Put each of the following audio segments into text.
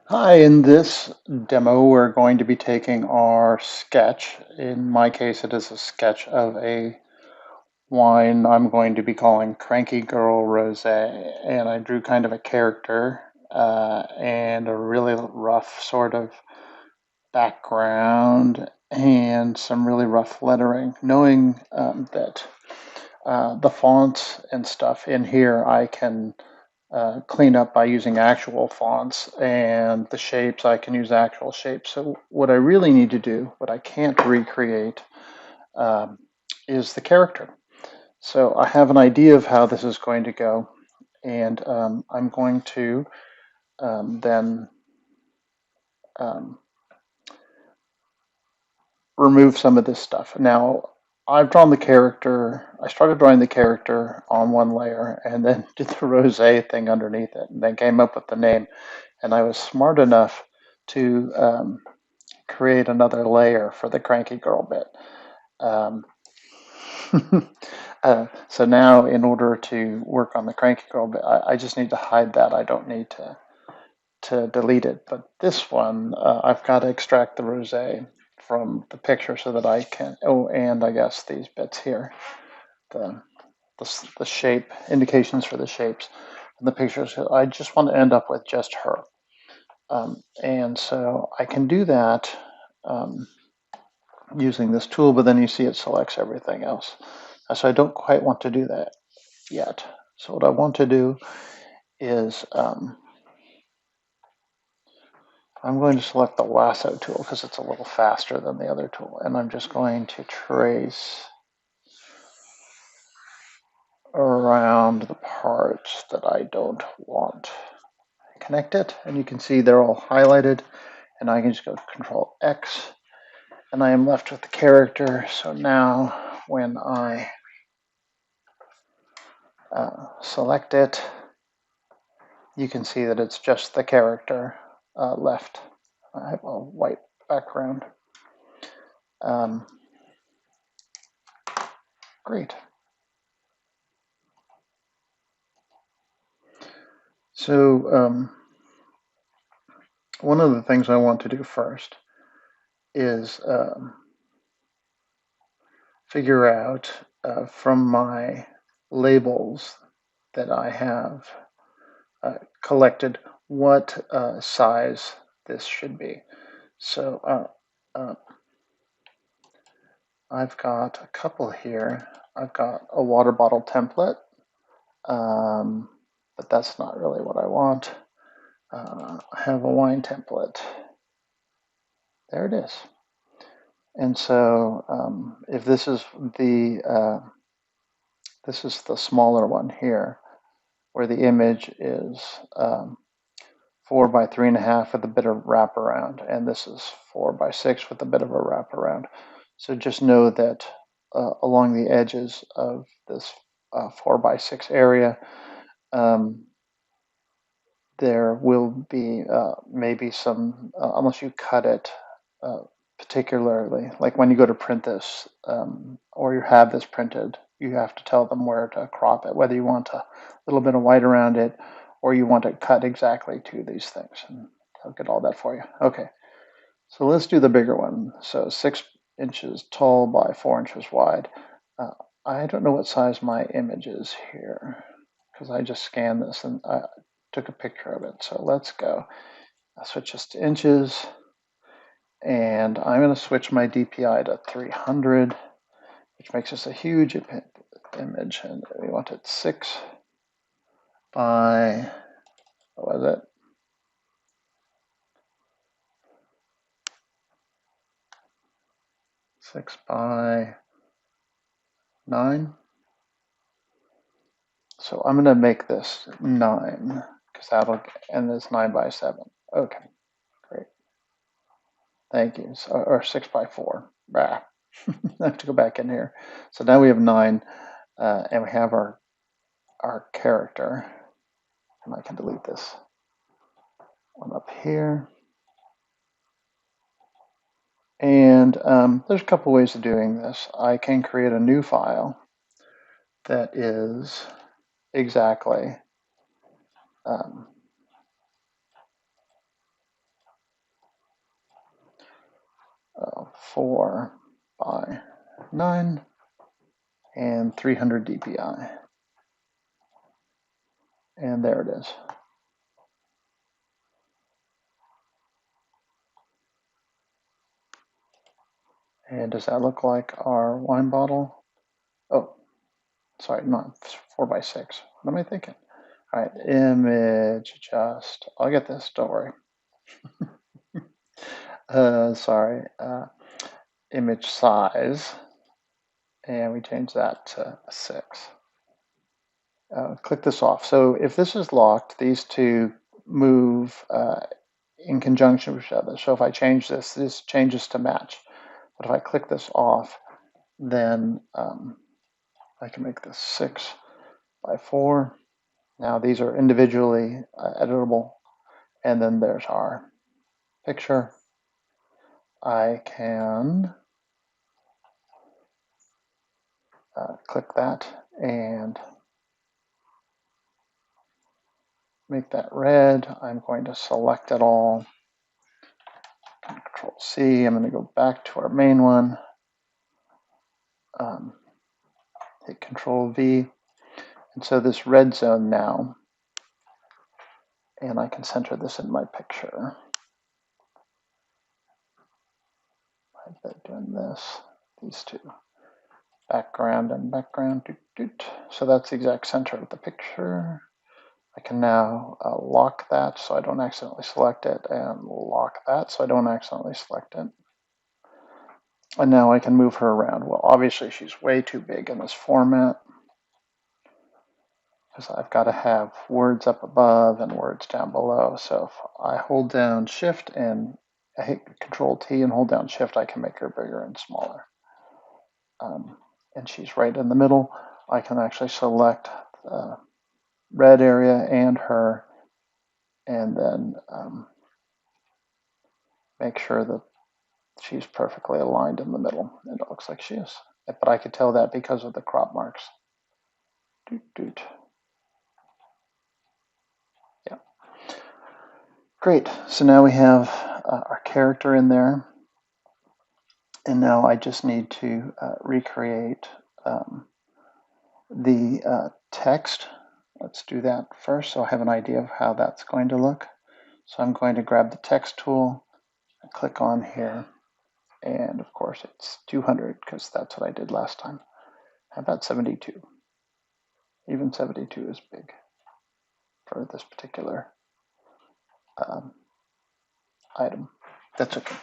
Hi, in this demo, we're going to be taking our sketch. In my case, it is a sketch of a wine I'm going to be calling Cranky Girl Rosé. And I drew kind of a character and a really rough sort of background and some really rough lettering, knowing that the fonts and stuff in here I can clean up by using actual fonts, and the shapes I can use actual shapes. So what I really need to do, what I can't recreate, um, is the character. So I have an idea of how this is going to go, and I'm going to then um, remove some of this stuff. Now, I've drawn the character. I started drawing the character on one layer and then did the rose thing underneath it, and then came up with the name. And I was smart enough to create another layer for the cranky girl bit. Um, so now, in order to work on the cranky girl bit, I just need to hide that. I don't need to delete it. But this one, I've got to extract the rosé from the picture so that I can. Oh, and I guess these bits here, the the shape indications for the shapes and the pictures. I just want to end up with just her. And so I can do that um, using this tool, but then you see it selects everything else. So I don't quite want to do that yet. So what I want to do is I'm going to select the lasso tool because it's a little faster than the other tool. And I'm just going to trace around the parts that I don't want. Connect it, and you can see they're all highlighted. And I can just go Control X, and I am left with the character. So now when I select it, you can see that it's just the character left. I have a white background. Um, Great. So one of the things I want to do first is figure out from my labels that I have collected what size this should be. So I've got a couple here. I've got a water bottle template, um, but that's not really what I want. I have a wine template. There it is. And so if this is the smaller one here, where the image is 4 by 3.5 with a bit of wraparound, and this is 4 by 6 with a bit of a wraparound. So just know that along the edges of this 4 by 6 area, um, there will be maybe some, unless you cut it uh, particularly, like when you go to print this or you have this printed, you have to tell them where to crop it, whether you want a little bit of white around it or you want it cut exactly to these things. And I'll get all that for you. Okay, so let's do the bigger one. So 6 inches tall by 4 inches wide. Uh, I don't know what size my image is here because I just scanned this and I took a picture of it. So let's go. I'll switch this to inches, and I'm going to switch my DPI to 300, which makes this a huge image. And we want it 6 by, what was it? 6 by 9. So I'm going to make this 9 because that'll, and this 9 by 7. Okay, great. Thank you. So, or 6 by 4. Bah. I have to go back in here. So now we have 9, and we have our character. And I can delete this one up here. And there's a couple ways of doing this. I can create a new file that is exactly um, 4 by 9 and 300 dpi. And there it is. And does that look like our wine bottle? Oh, sorry, not 4 by 6. What am I thinking? All right, image adjust. I'll get this, don't worry. Sorry, image size. And we change that to 6. Click this off. So if this is locked, these two move in conjunction with each other. So if I change this, this changes to match. But if I click this off, then I can make this 6 by 4. Now these are individually editable. And then there's our picture. I can click that and make that red. I'm going to select it all. Control C. I'm going to go back to our main one. Hit Control V. And so this red zone now, and I can center this in my picture. By doing this, these two, background and background. Doot, doot. So that's the exact center of the picture. I can now lock that so I don't accidentally select it, and lock that so I don't accidentally select it. And now I can move her around. Well, obviously she's way too big in this format, because I've got to have words up above and words down below. So if I hold down Shift and I hit Control T and hold down Shift, I can make her bigger and smaller. And she's right in the middle. I can actually select the red area and her, and then make sure that she's perfectly aligned in the middle. And it looks like she is. But I could tell that because of the crop marks. Doot, doot. Yeah. Great. So now we have our character in there. And now I just need to recreate the text. Let's do that first so I have an idea of how that's going to look. So I'm going to grab the text tool and click on here. And of course it's 200 because that's what I did last time. How about 72? Even 72 is big for this particular item. That's okay.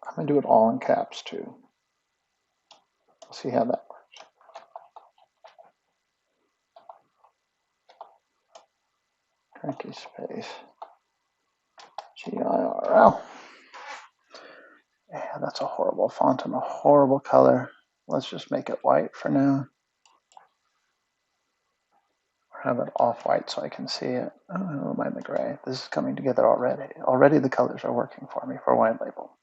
I'm going to do it all in caps too. We'll see how that works. Cranky space GIRL. Yeah, that's a horrible font and a horrible color. Let's just make it white for now. Or have it off-white so I can see it. Oh, I don't mind the gray. This is coming together already. Already the colors are working for me for wine label.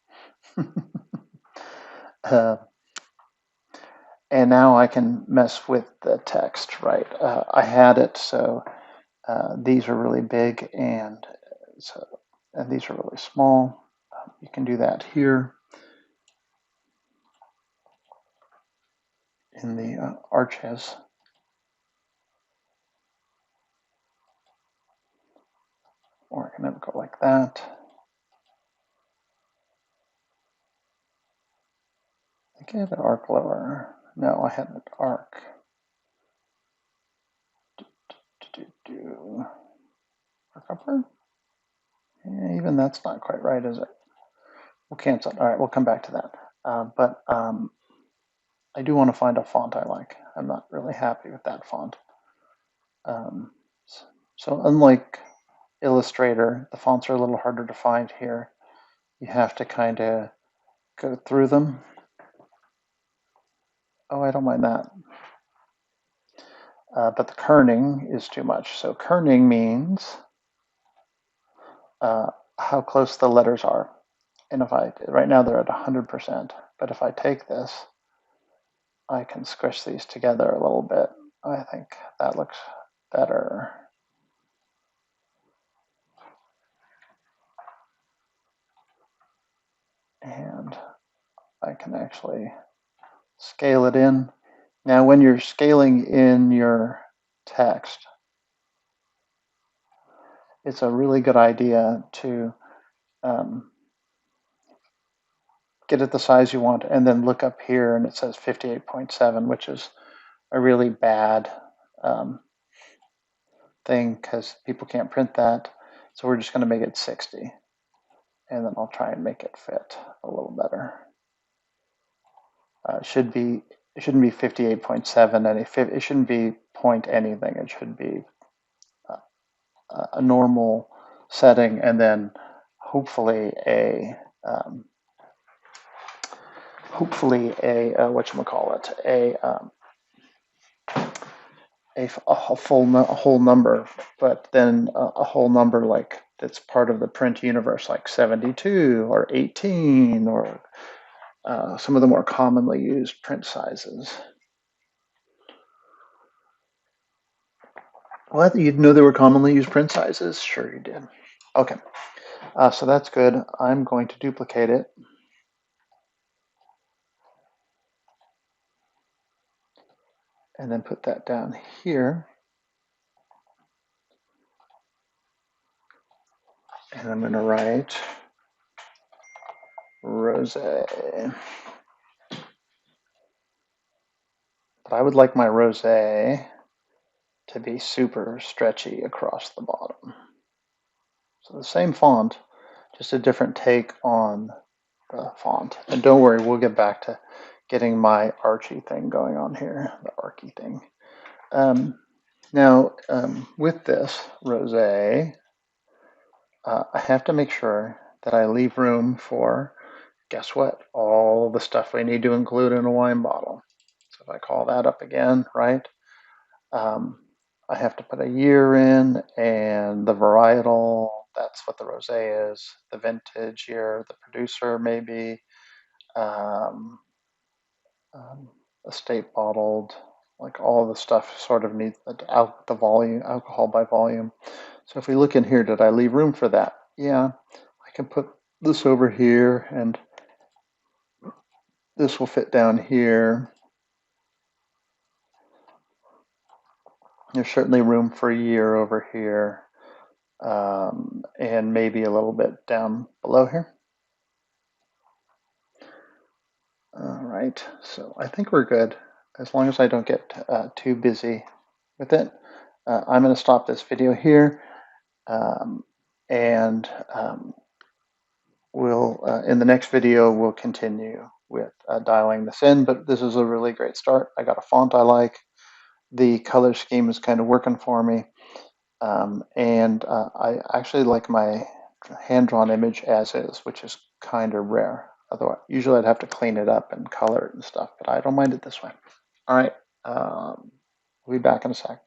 And now I can mess with the text, right? I had it so these are really big and these are really small. You can do that here in the arches. Or I can have it go like that. I think I had an arc lower. No, I had an arc. Arc upper? Yeah, even that's not quite right, is it? We'll cancel it. All right, we'll come back to that. But I do want to find a font I like. I'm not really happy with that font. So unlike Illustrator, the fonts are a little harder to find here. You have to kind of go through them. Oh, I don't mind that. But the kerning is too much. So kerning means how close the letters are. And if right now they're at 100%, but if I take this, I can squish these together a little bit. I think that looks better. and I can actually scale it in. Now, when you're scaling in your text, it's a really good idea to get it the size you want and then look up here and it says 58.7, which is a really bad thing because people can't print that. So we're just going to make it 60, and then I'll try and make it fit a little better. It shouldn't be 58.7. It shouldn't be point anything. It should be a normal setting, and then hopefully a whatchamacallit, a whole number, but then a whole number like that's part of the print universe, like 72 or 18 or some of the more commonly used print sizes. What? You know there were commonly used print sizes? Sure you did. Okay, so that's good. I'm going to duplicate it. And then put that down here. And I'm going to write rosé. But I would like my rosé to be super stretchy across the bottom. So the same font, just a different take on the font. And don't worry, we'll get back to getting my Archie thing going on here, the Archie thing. Now, with this rosé, I have to make sure that I leave room for, guess what? All the stuff we need to include in a wine bottle. So if I call that up again, right? I have to put a year in and the varietal, that's what the rosé is, the vintage year, the producer maybe, estate bottled, like all the stuff sort of needs the volume, alcohol by volume. So if we look in here, did I leave room for that? Yeah, I can put this over here and this will fit down here. There's certainly room for a year over here, and maybe a little bit down below here. All right, so I think we're good, as long as I don't get too busy with it. I'm going to stop this video here, and we'll in the next video we'll continue with dialing this in, but this is a really great start. I got a font I like. The color scheme is kind of working for me. And I actually like my hand-drawn image as is, which is kind of rare. Otherwise, usually I'd have to clean it up and color it and stuff, but I don't mind it this way. All right, we'll be back in a sec.